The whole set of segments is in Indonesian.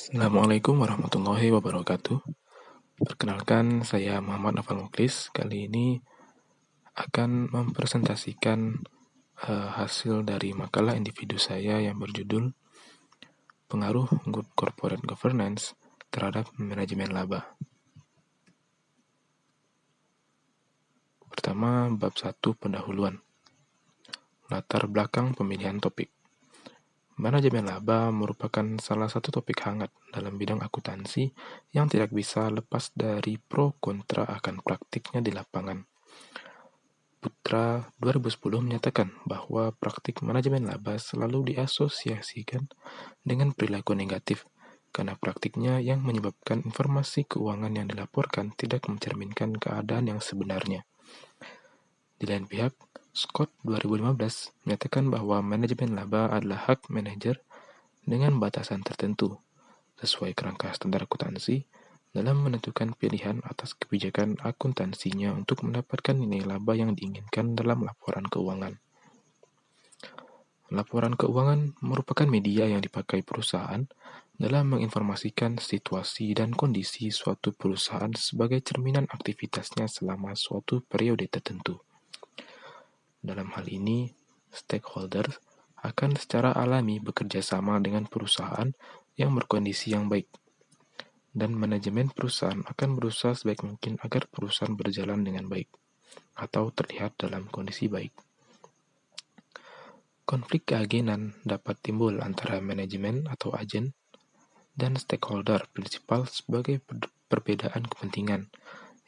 Assalamualaikum warahmatullahi wabarakatuh. Perkenalkan, saya Muhammad Nafal Muklis. Kali ini akan mempresentasikan hasil dari makalah individu saya yang berjudul Pengaruh Good Corporate Governance terhadap Manajemen Laba. Pertama, bab 1 pendahuluan. Latar belakang pemilihan topik. Manajemen laba merupakan salah satu topik hangat dalam bidang akuntansi yang tidak bisa lepas dari pro kontra akan praktiknya di lapangan. Putra 2010 menyatakan bahwa praktik manajemen laba selalu diasosiasikan dengan perilaku negatif karena praktiknya yang menyebabkan informasi keuangan yang dilaporkan tidak mencerminkan keadaan yang sebenarnya. Di lain pihak, Scott 2015 menyatakan bahwa manajemen laba adalah hak manajer dengan batasan tertentu, sesuai kerangka standar akuntansi, dalam menentukan pilihan atas kebijakan akuntansinya untuk mendapatkan nilai laba yang diinginkan dalam laporan keuangan. Laporan keuangan merupakan media yang dipakai perusahaan dalam menginformasikan situasi dan kondisi suatu perusahaan sebagai cerminan aktivitasnya selama suatu periode tertentu. Dalam hal ini, stakeholder akan secara alami bekerja sama dengan perusahaan yang berkondisi yang baik, dan manajemen perusahaan akan berusaha sebaik mungkin agar perusahaan berjalan dengan baik atau terlihat dalam kondisi baik. Konflik keagenan dapat timbul antara manajemen atau agen dan stakeholder prinsipal sebagai perbedaan kepentingan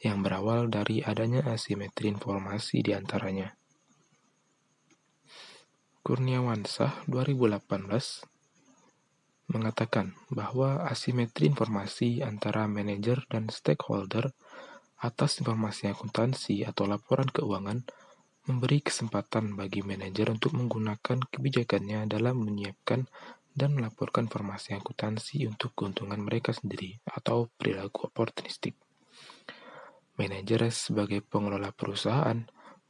yang berawal dari adanya asimetri informasi di antaranya. Kurniawansah 2018 mengatakan bahwa asimetri informasi antara manajer dan stakeholder atas informasi akuntansi atau laporan keuangan memberi kesempatan bagi manajer untuk menggunakan kebijakannya dalam menyiapkan dan melaporkan informasi akuntansi untuk keuntungan mereka sendiri atau perilaku oportunistik. Manajer sebagai pengelola perusahaan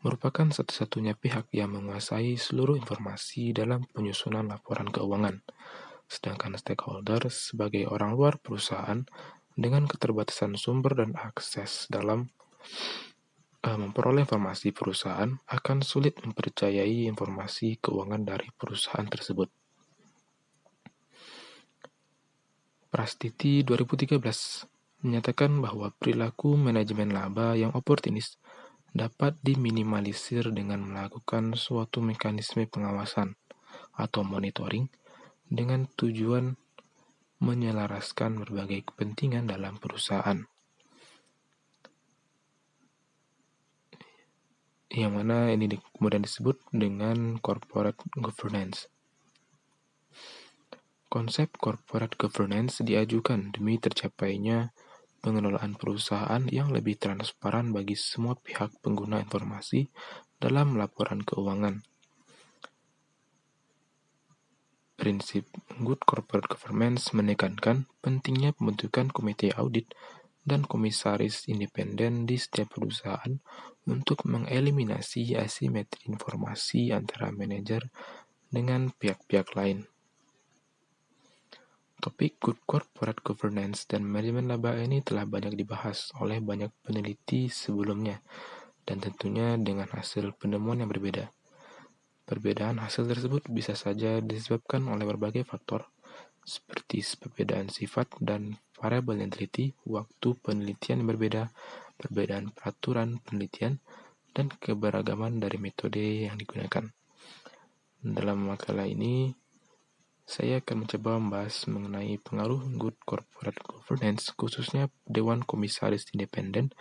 merupakan satu-satunya pihak yang menguasai seluruh informasi dalam penyusunan laporan keuangan, sedangkan stakeholder sebagai orang luar perusahaan dengan keterbatasan sumber dan akses dalam memperoleh informasi perusahaan akan sulit mempercayai informasi keuangan dari perusahaan tersebut. Prastiti 2013 menyatakan bahwa perilaku manajemen laba yang oportunis dapat diminimalisir dengan melakukan suatu mekanisme pengawasan atau monitoring dengan tujuan menyelaraskan berbagai kepentingan dalam perusahaan, yang mana ini kemudian disebut dengan corporate governance. Konsep corporate governance diajukan demi tercapainya pengelolaan perusahaan yang lebih transparan bagi semua pihak pengguna informasi dalam laporan keuangan. Prinsip Good Corporate Governance menekankan pentingnya pembentukan komite audit dan komisaris independen di setiap perusahaan untuk mengeliminasi asimetri informasi antara manajer dengan pihak-pihak lain. Topik Good Corporate Governance dan manajemen laba ini telah banyak dibahas oleh banyak peneliti sebelumnya, dan tentunya dengan hasil penemuan yang berbeda. Perbedaan hasil tersebut bisa saja disebabkan oleh berbagai faktor, seperti perbedaan sifat dan variabel yang diteliti, waktu penelitian yang berbeda, perbedaan peraturan penelitian, dan keberagaman dari metode yang digunakan. Dalam makalah ini, saya akan mencoba membahas mengenai pengaruh Good Corporate Governance, khususnya Dewan Komisaris Independen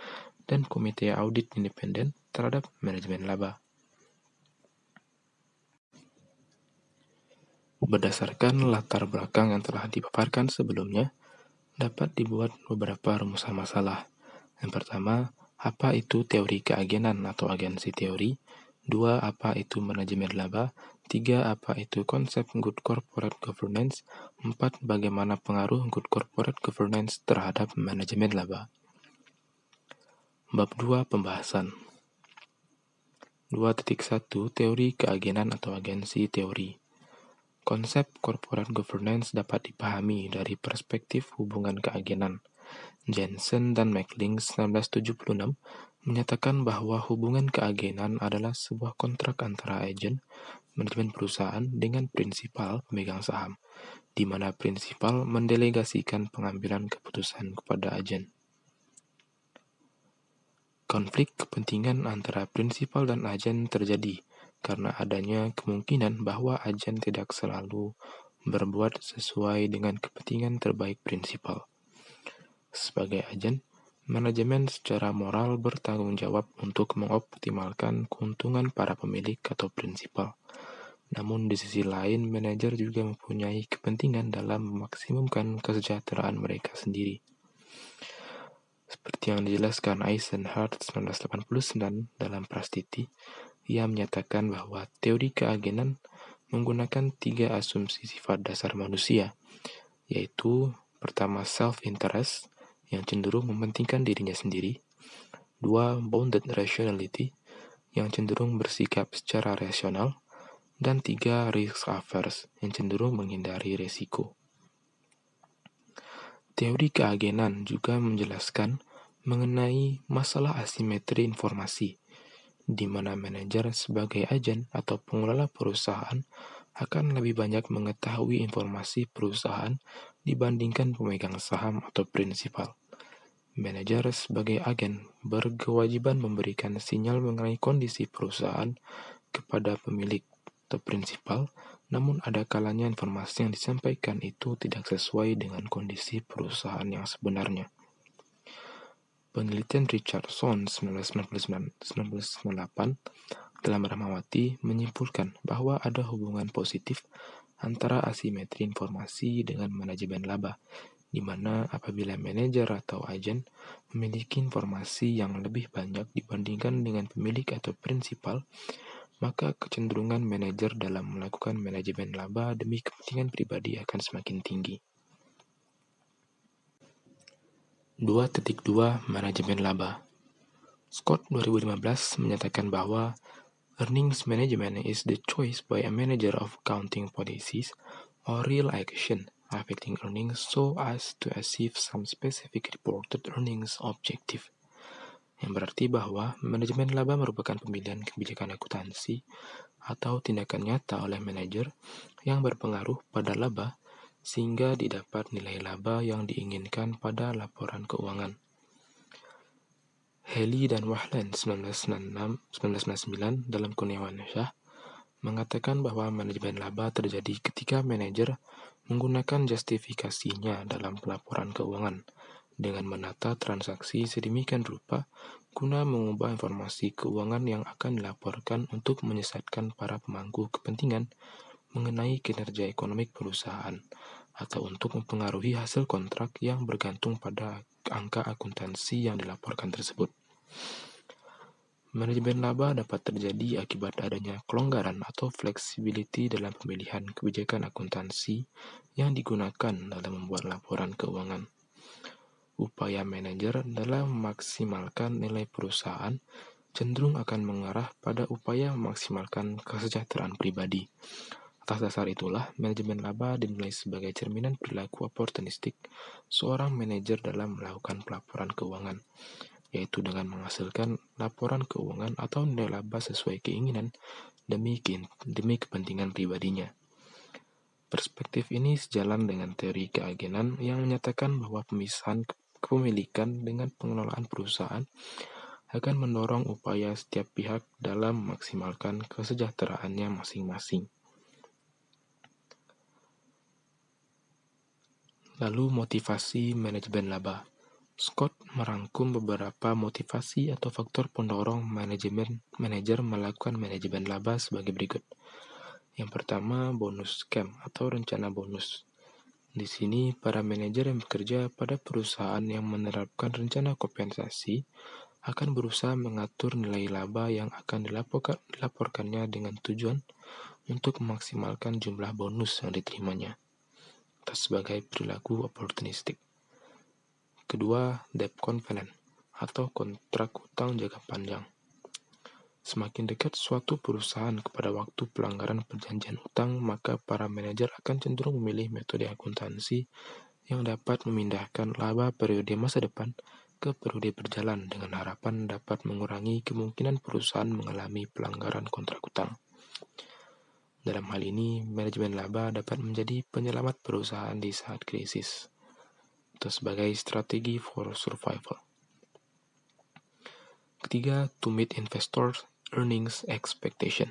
dan Komite Audit Independen terhadap manajemen laba. Berdasarkan latar belakang yang telah dipaparkan sebelumnya, dapat dibuat beberapa rumusan masalah. Yang pertama, apa itu teori keagenan atau agensi teori? 2. Apa itu manajemen laba? 3. Apa itu konsep Good Corporate Governance? 4. Bagaimana pengaruh Good Corporate Governance terhadap manajemen laba? Bab 2 pembahasan. 2.1 Teori keagenan atau agensi teori. Konsep corporate governance dapat dipahami dari perspektif hubungan keagenan. Jensen dan Meckling 1976 menyatakan bahwa hubungan keagenan adalah sebuah kontrak antara agen manajemen perusahaan dengan prinsipal pemegang saham, di mana prinsipal mendelegasikan pengambilan keputusan kepada agen. Konflik kepentingan antara prinsipal dan agen terjadi karena adanya kemungkinan bahwa agen tidak selalu berbuat sesuai dengan kepentingan terbaik prinsipal. Sebagai agen, manajemen secara moral bertanggung jawab untuk mengoptimalkan keuntungan para pemilik atau prinsipal. Namun di sisi lain, manajer juga mempunyai kepentingan dalam memaksimumkan kesejahteraan mereka sendiri. Seperti yang dijelaskan Eisenhardt 1989 dalam Prastiti, ia menyatakan bahwa teori keagenan menggunakan 3 asumsi sifat dasar manusia, yaitu pertama self-interest, yang cenderung mementingkan dirinya sendiri, 2 bounded rationality, yang cenderung bersikap secara rasional, dan 3 risk averse, yang cenderung menghindari resiko. Teori keagenan juga menjelaskan mengenai masalah asimetri informasi, di mana manajer sebagai agen atau pengelola perusahaan akan lebih banyak mengetahui informasi perusahaan dibandingkan pemegang saham atau prinsipal. Manajer sebagai agen berkewajiban memberikan sinyal mengenai kondisi perusahaan kepada pemilik atau prinsipal, namun ada kalanya informasi yang disampaikan itu tidak sesuai dengan kondisi perusahaan yang sebenarnya. Penelitian Richardson 1998 dalam Rahmawati menyimpulkan bahwa ada hubungan positif antara asimetri informasi dengan manajemen laba, di mana apabila manajer atau agen memiliki informasi yang lebih banyak dibandingkan dengan pemilik atau prinsipal, maka kecenderungan manajer dalam melakukan manajemen laba demi kepentingan pribadi akan semakin tinggi. 2.2 Manajemen laba. Scott 2015 menyatakan bahwa earnings management is the choice by a manager of accounting policies or real action affecting earnings so as to achieve some specific reported earnings objective. Yang berarti bahwa manajemen laba merupakan pemilihan kebijakan akuntansi atau tindakan nyata oleh manajer yang berpengaruh pada laba sehingga didapat nilai laba yang diinginkan pada laporan keuangan. Haley dan Wahlen 1999 dalam Kurniawan Syah mengatakan bahwa manajemen laba terjadi ketika manajer menggunakan justifikasinya dalam pelaporan keuangan dengan menata transaksi sedemikian rupa guna mengubah informasi keuangan yang akan dilaporkan untuk menyesatkan para pemangku kepentingan mengenai kinerja ekonomi perusahaan atau untuk mempengaruhi hasil kontrak yang bergantung pada angka akuntansi yang dilaporkan tersebut. Manajemen laba dapat terjadi akibat adanya kelonggaran atau flexibility dalam pemilihan kebijakan akuntansi yang digunakan dalam membuat laporan keuangan. Upaya manajer dalam memaksimalkan nilai perusahaan cenderung akan mengarah pada upaya memaksimalkan kesejahteraan pribadi. Atas dasar itulah, manajemen laba dinilai sebagai cerminan perilaku oportunistik seorang manajer dalam melakukan pelaporan keuangan, yaitu dengan menghasilkan laporan keuangan atau nilai laba sesuai keinginan demi kepentingan pribadinya. Perspektif ini sejalan dengan teori keagenan yang menyatakan bahwa pemisahan kepemilikan dengan pengelolaan perusahaan akan mendorong upaya setiap pihak dalam memaksimalkan kesejahteraannya masing-masing. Lalu motivasi manajemen laba. Scott merangkum beberapa motivasi atau faktor pendorong manajer melakukan manajemen laba sebagai berikut. Yang pertama, bonus scam atau rencana bonus. Di sini, para manajer yang bekerja pada perusahaan yang menerapkan rencana kompensasi akan berusaha mengatur nilai laba yang akan dilaporkannya dengan tujuan untuk memaksimalkan jumlah bonus yang diterimanya, atau sebagai perilaku oportunistik. Kedua, debt covenant atau kontrak utang jangka panjang. Semakin dekat suatu perusahaan kepada waktu pelanggaran perjanjian utang, maka para manajer akan cenderung memilih metode akuntansi yang dapat memindahkan laba periode masa depan ke periode berjalan dengan harapan dapat mengurangi kemungkinan perusahaan mengalami pelanggaran kontrak utang. Dalam hal ini, manajemen laba dapat menjadi penyelamat perusahaan di saat krisis, atau sebagai strategi for survival. Ketiga, to meet investors' earnings expectation,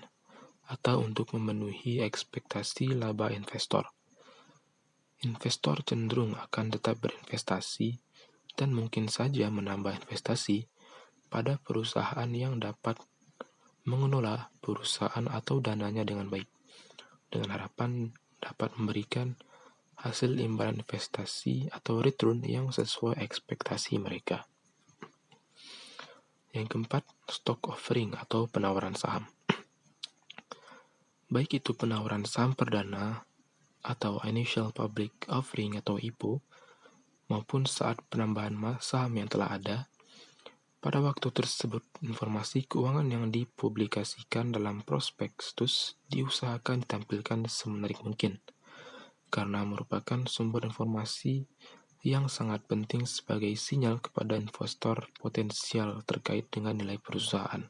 atau untuk memenuhi ekspektasi laba investor. Investor cenderung akan tetap berinvestasi dan mungkin saja menambah investasi pada perusahaan yang dapat mengelola perusahaan atau dananya dengan baik, dengan harapan dapat memberikan hasil imbalan investasi atau return yang sesuai ekspektasi mereka. Yang keempat, stock offering atau penawaran saham. Baik itu penawaran saham perdana atau initial public offering atau IPO, maupun saat penambahan saham yang telah ada, pada waktu tersebut informasi keuangan yang dipublikasikan dalam prospektus diusahakan ditampilkan semenarik mungkin, karena merupakan sumber informasi yang sangat penting sebagai sinyal kepada investor potensial terkait dengan nilai perusahaan,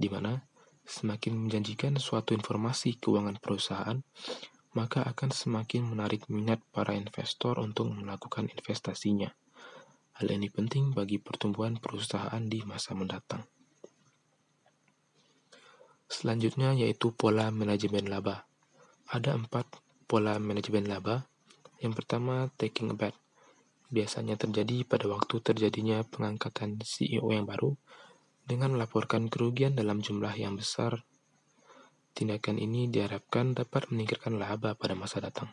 di mana semakin menjanjikan suatu informasi keuangan perusahaan, maka akan semakin menarik minat para investor untuk melakukan investasinya. Hal ini penting bagi pertumbuhan perusahaan di masa mendatang. Selanjutnya yaitu pola manajemen laba. Ada 4 pola manajemen laba. Yang pertama, taking a bet. Biasanya terjadi pada waktu terjadinya pengangkatan CEO yang baru dengan melaporkan kerugian dalam jumlah yang besar. Tindakan ini diharapkan dapat meningkatkan laba pada masa datang.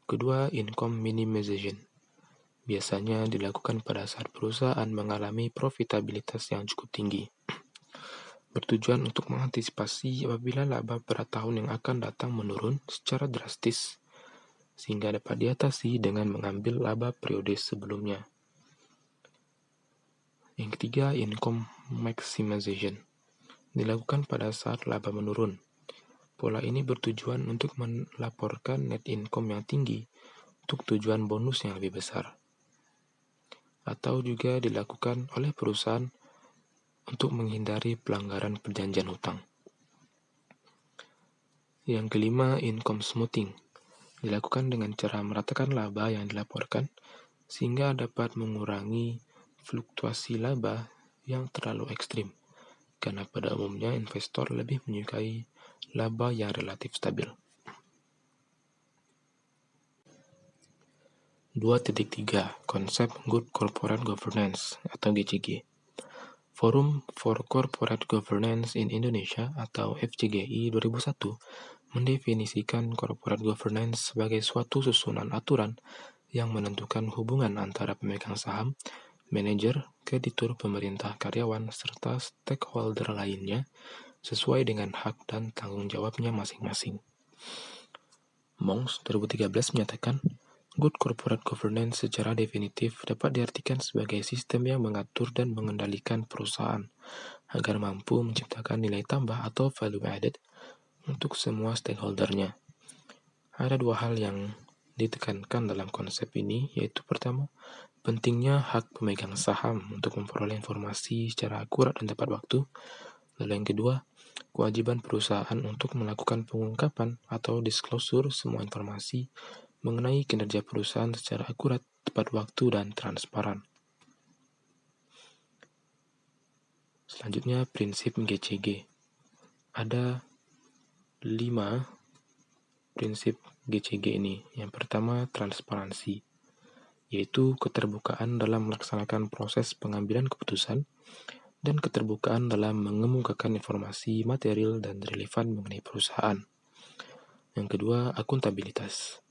Kedua, income minimization. Biasanya dilakukan pada saat perusahaan mengalami profitabilitas yang cukup tinggi, bertujuan untuk mengantisipasi apabila laba pada tahun yang akan datang menurun secara drastis, sehingga dapat diatasi dengan mengambil laba periode sebelumnya. Yang ketiga, income maximization. Dilakukan pada saat laba menurun. Pola ini bertujuan untuk melaporkan net income yang tinggi untuk tujuan bonus yang lebih besar. Atau juga dilakukan oleh perusahaan untuk menghindari pelanggaran perjanjian hutang. Yang kelima, income smoothing. Dilakukan dengan cara meratakan laba yang dilaporkan sehingga dapat mengurangi fluktuasi laba yang terlalu ekstrim, karena pada umumnya investor lebih menyukai laba yang relatif stabil. 2.3 Konsep Good Corporate Governance atau GCG. Forum for Corporate Governance in Indonesia atau FCGI 2001 mendefinisikan corporate governance sebagai suatu susunan aturan yang menentukan hubungan antara pemegang saham, manajer, kreditur, pemerintah, karyawan, serta stakeholder lainnya sesuai dengan hak dan tanggung jawabnya masing-masing. Monks 2013 menyatakan, Good corporate governance secara definitif dapat diartikan sebagai sistem yang mengatur dan mengendalikan perusahaan agar mampu menciptakan nilai tambah atau value added untuk semua stakeholdernya. Ada 2 hal yang ditekankan dalam konsep ini, yaitu pertama, pentingnya hak pemegang saham untuk memperoleh informasi secara akurat dan tepat waktu. Lalu yang kedua, kewajiban perusahaan untuk melakukan pengungkapan atau disclosure semua informasi mengenai kinerja perusahaan secara akurat, tepat waktu, dan transparan. Selanjutnya, prinsip GCG. Ada 5 prinsip GCG ini. Yang pertama, transparansi, yaitu keterbukaan dalam melaksanakan proses pengambilan keputusan dan keterbukaan dalam mengemukakan informasi material dan relevan mengenai perusahaan. Yang kedua, akuntabilitas,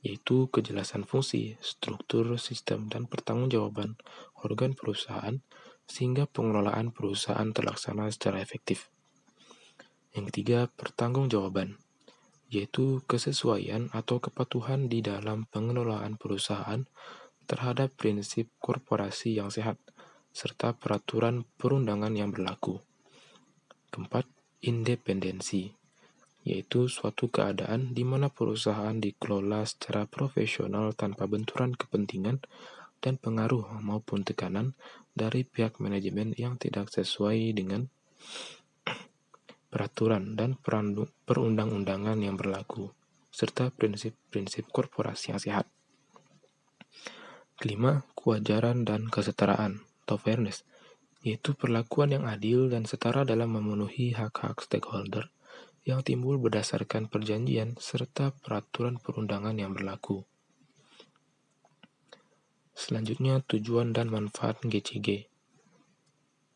yaitu kejelasan fungsi, struktur, sistem, dan pertanggungjawaban organ perusahaan sehingga pengelolaan perusahaan terlaksana secara efektif. Yang ketiga, pertanggungjawaban, yaitu kesesuaian atau kepatuhan di dalam pengelolaan perusahaan terhadap prinsip korporasi yang sehat, serta peraturan perundangan yang berlaku. Keempat, independensi, yaitu suatu keadaan di mana perusahaan dikelola secara profesional tanpa benturan kepentingan dan pengaruh maupun tekanan dari pihak manajemen yang tidak sesuai dengan peraturan dan perundang-undangan yang berlaku, serta prinsip-prinsip korporasi yang sehat. Kelima, kewajaran dan kesetaraan atau fairness, yaitu perlakuan yang adil dan setara dalam memenuhi hak-hak stakeholder yang timbul berdasarkan perjanjian serta peraturan perundangan yang berlaku. Selanjutnya, tujuan dan manfaat GCG.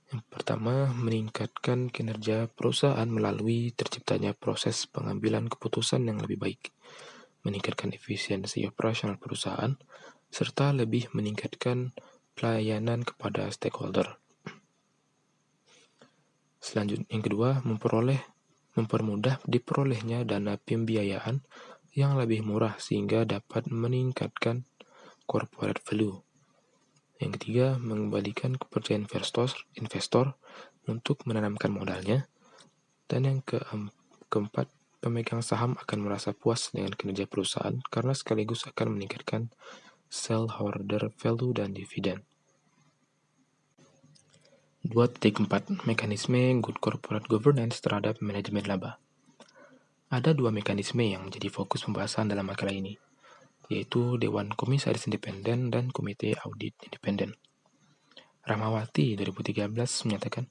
Yang pertama, meningkatkan kinerja perusahaan melalui terciptanya proses pengambilan keputusan yang lebih baik, meningkatkan efisiensi operasional perusahaan, serta lebih meningkatkan pelayanan kepada stakeholder. Selanjutnya, yang kedua, mempermudah diperolehnya dana pembiayaan yang lebih murah sehingga dapat meningkatkan corporate value. Yang ketiga, mengembalikan kepercayaan investor untuk menanamkan modalnya. Dan yang keempat, pemegang saham akan merasa puas dengan kinerja perusahaan karena sekaligus akan meningkatkan shareholder value dan dividen. 2.4 Mekanisme Good Corporate Governance terhadap manajemen laba. Ada dua mekanisme yang menjadi fokus pembahasan dalam makalah ini, yaitu Dewan Komisaris Independen dan Komite Audit Independen. Rahmawati 2013 menyatakan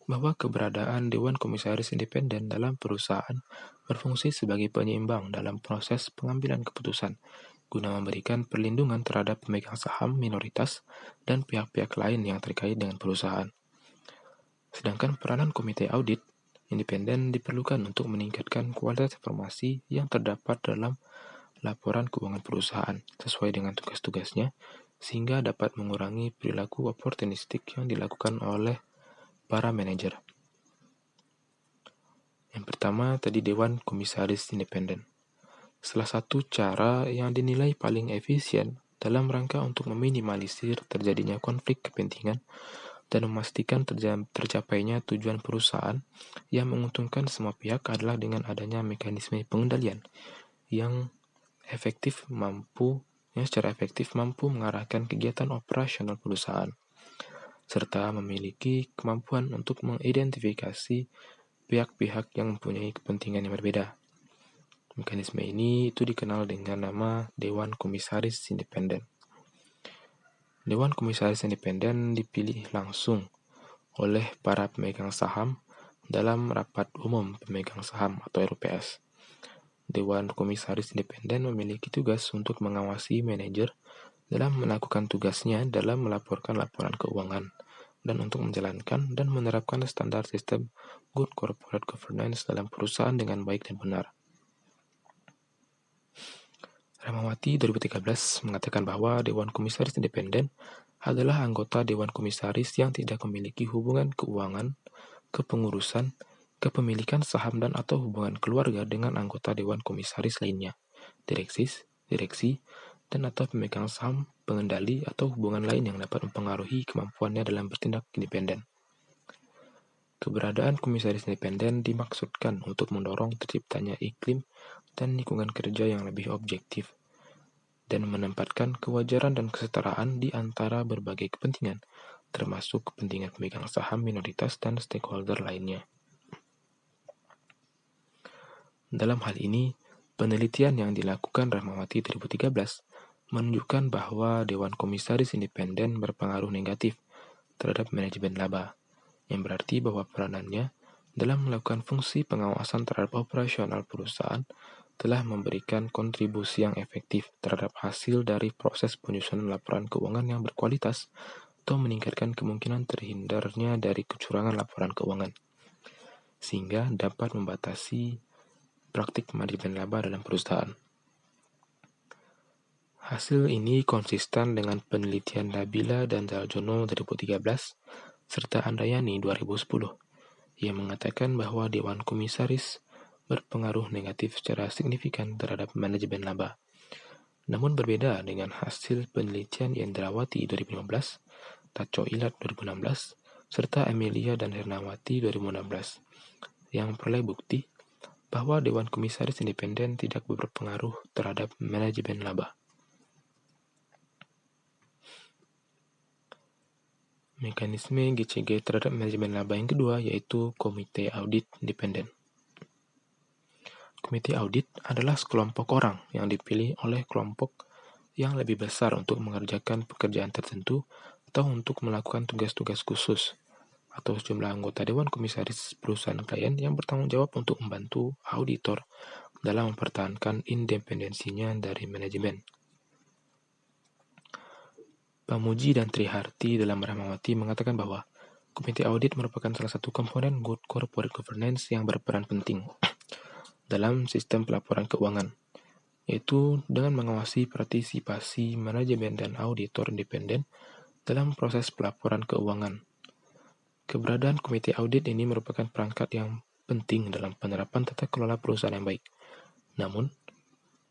bahwa keberadaan Dewan Komisaris Independen dalam perusahaan berfungsi sebagai penyeimbang dalam proses pengambilan keputusan, guna memberikan perlindungan terhadap pemegang saham minoritas dan pihak-pihak lain yang terkait dengan perusahaan. Sedangkan peranan Komite Audit Independen diperlukan untuk meningkatkan kualitas informasi yang terdapat dalam laporan keuangan perusahaan sesuai dengan tugas-tugasnya, sehingga dapat mengurangi perilaku oportunistik yang dilakukan oleh para manajer. Yang pertama tadi Dewan Komisaris Independen. Salah satu cara yang dinilai paling efisien dalam rangka untuk meminimalisir terjadinya konflik kepentingan dan memastikan tercapainya tujuan perusahaan yang menguntungkan semua pihak adalah dengan adanya mekanisme pengendalian yang secara efektif mampu mengarahkan kegiatan operasional perusahaan, serta memiliki kemampuan untuk mengidentifikasi pihak-pihak yang mempunyai kepentingan yang berbeda. Mekanisme ini itu dikenal dengan nama Dewan Komisaris Independen. Dewan Komisaris Independen dipilih langsung oleh para pemegang saham dalam Rapat Umum Pemegang Saham atau RUPS. Dewan Komisaris Independen memiliki tugas untuk mengawasi manajer dalam melakukan tugasnya dalam melaporkan laporan keuangan dan untuk menjalankan dan menerapkan standar sistem Good Corporate Governance dalam perusahaan dengan baik dan benar. Rahmawati 2013 mengatakan bahwa Dewan Komisaris Independen adalah anggota Dewan Komisaris yang tidak memiliki hubungan keuangan, kepengurusan, kepemilikan saham dan atau hubungan keluarga dengan anggota Dewan Komisaris lainnya, direksi, dan atau pemegang saham, pengendali atau hubungan lain yang dapat mempengaruhi kemampuannya dalam bertindak independen. Keberadaan komisaris independen dimaksudkan untuk mendorong terciptanya iklim dan lingkungan kerja yang lebih objektif dan menempatkan kewajaran dan kesetaraan di antara berbagai kepentingan, termasuk kepentingan pemegang saham minoritas dan stakeholder lainnya. Dalam hal ini, penelitian yang dilakukan Rahmawati 2013 menunjukkan bahwa Dewan Komisaris Independen berpengaruh negatif terhadap manajemen laba, yang berarti bahwa peranannya dalam melakukan fungsi pengawasan terhadap operasional perusahaan telah memberikan kontribusi yang efektif terhadap hasil dari proses penyusunan laporan keuangan yang berkualitas atau meningkatkan kemungkinan terhindarnya dari kecurangan laporan keuangan, sehingga dapat membatasi praktik manajemen laba dalam perusahaan. Hasil ini konsisten dengan penelitian Nabila dan Zaljono 2013 serta Andayani 2010 yang mengatakan bahwa Dewan Komisaris berpengaruh negatif secara signifikan terhadap manajemen laba. Namun berbeda dengan hasil penelitian Yendrawati 2015, Taco Ilat 2016, serta Emilia dan Hernawati 2016, yang memperoleh bukti bahwa Dewan Komisaris Independen tidak berpengaruh terhadap manajemen laba. Mekanisme GCG terhadap manajemen laba yang kedua yaitu Komite Audit Independen. Komite audit adalah sekelompok orang yang dipilih oleh kelompok yang lebih besar untuk mengerjakan pekerjaan tertentu atau untuk melakukan tugas-tugas khusus, atau sejumlah anggota Dewan Komisaris perusahaan klien yang bertanggung jawab untuk membantu auditor dalam mempertahankan independensinya dari manajemen. Pamuji dan Triharti dalam Rahmawati mengatakan bahwa Komite Audit merupakan salah satu komponen Good Corporate Governance yang berperan penting dalam sistem pelaporan keuangan, yaitu dengan mengawasi partisipasi manajemen dan auditor independen dalam proses pelaporan keuangan. Keberadaan Komite Audit ini merupakan perangkat yang penting dalam penerapan tata kelola perusahaan yang baik. Namun,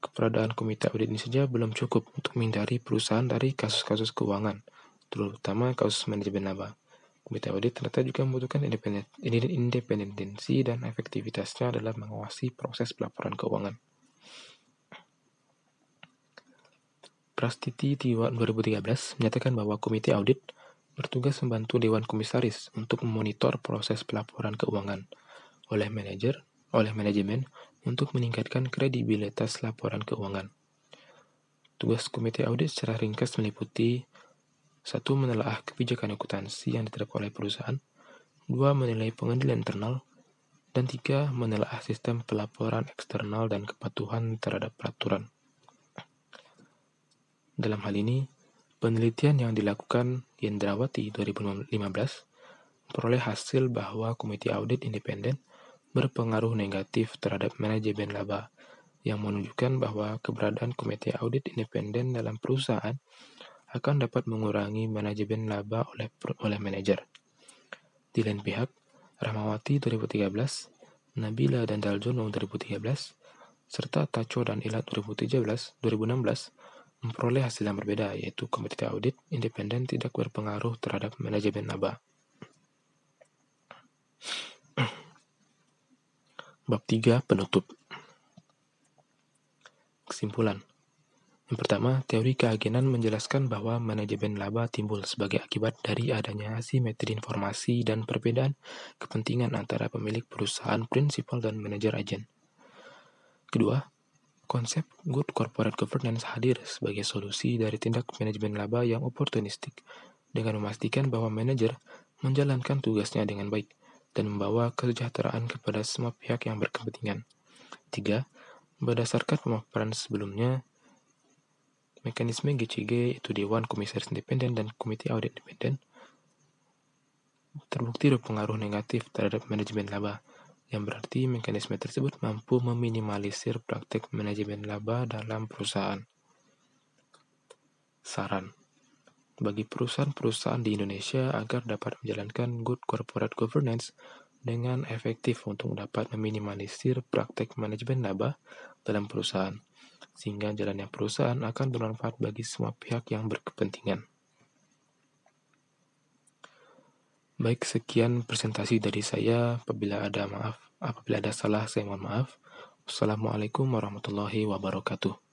keberadaan Komite Audit ini saja belum cukup untuk menghindari perusahaan dari kasus-kasus keuangan, terutama kasus manajemen laba. Komite Audit ternyata juga membutuhkan independensi dan efektivitasnya dalam mengawasi proses pelaporan keuangan. Prastiti 2013 menyatakan bahwa Komite Audit bertugas membantu Dewan Komisaris untuk memonitor proses pelaporan keuangan oleh manajemen untuk meningkatkan kredibilitas laporan keuangan. Tugas Komite Audit secara ringkas meliputi 1. Menelaah kebijakan akuntansi yang diterapkan oleh perusahaan, 2. Menilai pengendalian internal, dan 3. Menelaah sistem pelaporan eksternal dan kepatuhan terhadap peraturan. Dalam hal ini, penelitian yang dilakukan Yendrawati 2015 memperoleh hasil bahwa Komite Audit Independen berpengaruh negatif terhadap manajemen laba, yang menunjukkan bahwa keberadaan Komite Audit Independen dalam perusahaan akan dapat mengurangi manajemen laba oleh manajer. Di lain pihak, Rahmawati 2013, Nabila dan Daljono 2013, serta Tacho dan Ilat 2016 memperoleh hasil yang berbeda, yaitu Komite Audit Independen tidak berpengaruh terhadap manajemen laba. Bab 3. Penutup. Kesimpulan. Yang pertama, teori keagenan menjelaskan bahwa manajemen laba timbul sebagai akibat dari adanya asimetri informasi dan perbedaan kepentingan antara pemilik perusahaan prinsipal dan manajer agen. Kedua, konsep Good Corporate Governance hadir sebagai solusi dari tindak manajemen laba yang oportunistik dengan memastikan bahwa manajer menjalankan tugasnya dengan baik dan membawa kesejahteraan kepada semua pihak yang berkepentingan. 3. Berdasarkan pemaparan sebelumnya, mekanisme GCG, yaitu Dewan Komisaris Independen dan Komite Audit Independen, terbukti berpengaruh negatif terhadap manajemen laba, yang berarti mekanisme tersebut mampu meminimalisir praktek manajemen laba dalam perusahaan. Saran bagi perusahaan-perusahaan di Indonesia agar dapat menjalankan Good Corporate Governance dengan efektif untuk dapat meminimalisir praktek manajemen laba dalam perusahaan, sehingga jalannya perusahaan akan bermanfaat bagi semua pihak yang berkepentingan. Baik, sekian presentasi dari saya. Apabila ada salah, saya mohon maaf. Wassalamualaikum warahmatullahi wabarakatuh.